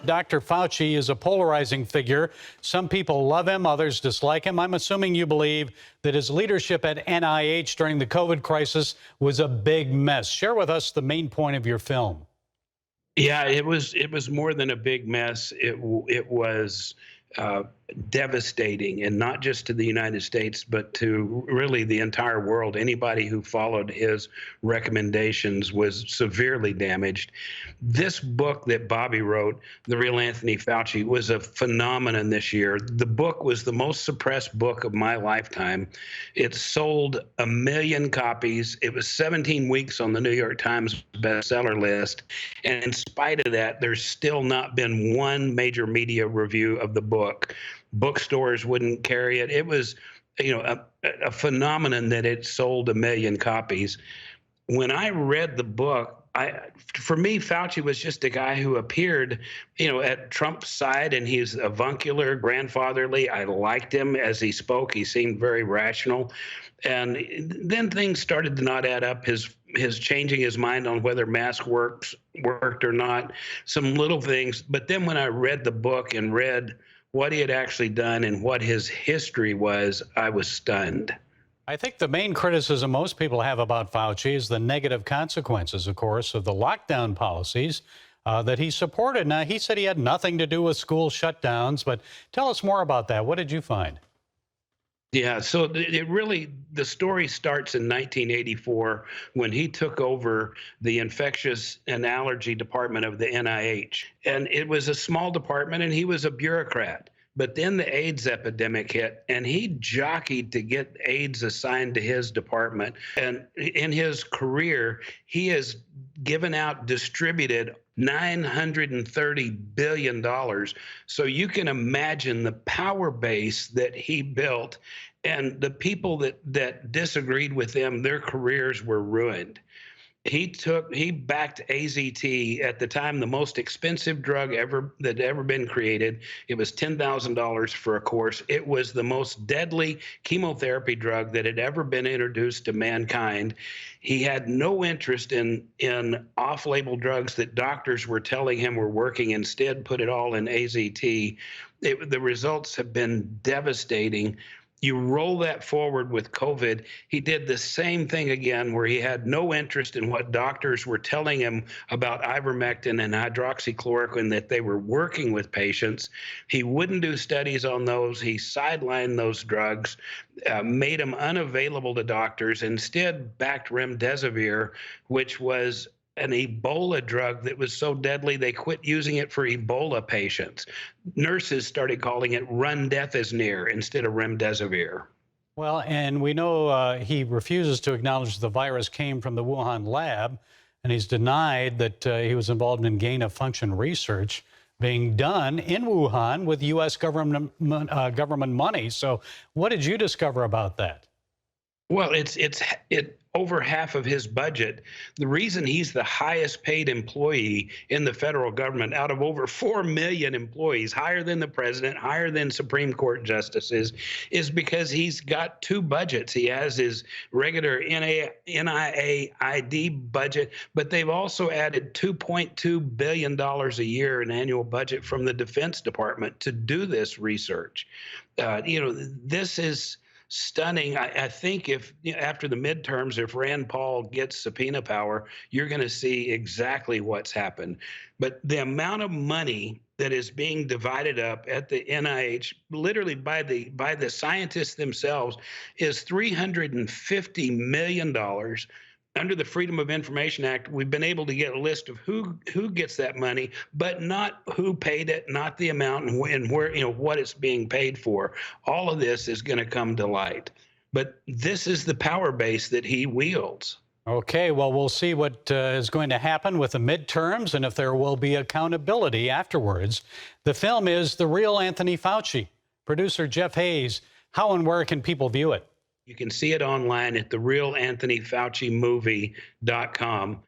Dr. Fauci is a polarizing figure. Some people love him, others dislike him. I'm assuming you believe that his leadership at NIH during the COVID crisis was a big mess. Share with us the main point of your film. Yeah, it was more than a big mess. It was devastating, and not just to the United States, but to really the entire world. Anybody who followed his recommendations was severely damaged. This book that Bobby wrote, The Real Anthony Fauci, was a phenomenon this year. The book was the most suppressed book of my lifetime. It sold 1 million copies. It was 17 weeks on the New York Times bestseller list. And in spite of that, there's still not been one major media review of the book. Bookstores wouldn't carry it. It was, a phenomenon that it sold 1 million copies. When I read the book, for me, Fauci was just a guy who appeared, at Trump's side, and he's avuncular, grandfatherly. I liked him as he spoke. He seemed very rational. And then things started to not add up. His changing his mind on whether masks worked or not, some little things. But then when I read the book and read what he had actually done and what his history was, I was stunned. I think the main criticism most people have about Fauci is the negative consequences, of course, of the lockdown policies that he supported. Now, he said he had nothing to do with school shutdowns, but tell us more about that. What did you find? Yeah, so the story starts in 1984 when he took over the infectious and allergy department of the NIH. And it was a small department, and he was a bureaucrat. But then the AIDS epidemic hit, and he jockeyed to get AIDS assigned to his department. And in his career, he has distributed $930 billion. So you can imagine the power base that he built, and the people that disagreed with him, their careers were ruined. He backed AZT, at the time the most expensive drug that ever been created. It was $10,000 for a course. It was the most deadly chemotherapy drug that had ever been introduced to mankind. He had no interest in off-label drugs that doctors were telling him were working. Instead, put it all in AZT. The results have been devastating. You roll that forward with COVID, he did the same thing again, where he had no interest in what doctors were telling him about ivermectin and hydroxychloroquine, that they were working with patients. He wouldn't do studies on those. He sidelined those drugs, made them unavailable to doctors, instead backed remdesivir, which was an Ebola drug that was so deadly they quit using it for Ebola patients. Nurses started calling it run death is near instead of remdesivir. Well, and we know he refuses to acknowledge the virus came from the Wuhan lab, and he's denied that he was involved in gain-of-function research being done in Wuhan with U.S. government money. So what did you discover about that? Well, it's over half of his budget. The reason he's the highest paid employee in the federal government out of over 4 million employees, higher than the president, higher than Supreme Court justices, is because he's got two budgets. He has his regular NIAID budget, but they've also added $2.2 billion a year in annual budget from the Defense Department to do this research. This is stunning. I think after the midterms, if Rand Paul gets subpoena power, you're going to see exactly what's happened. But the amount of money that is being divided up at the NIH, literally by the scientists themselves, is $350 million. Under the Freedom of Information Act, we've been able to get a list of who gets that money, but not who paid it, not the amount, and where, what it's being paid for. All of this is going to come to light. But this is the power base that he wields. Okay, well, we'll see what is going to happen with the midterms and if there will be accountability afterwards. The film is The Real Anthony Fauci. Producer Jeff Hayes, how and where can people view it? You can see it online at therealanthonyfaucimovie.com.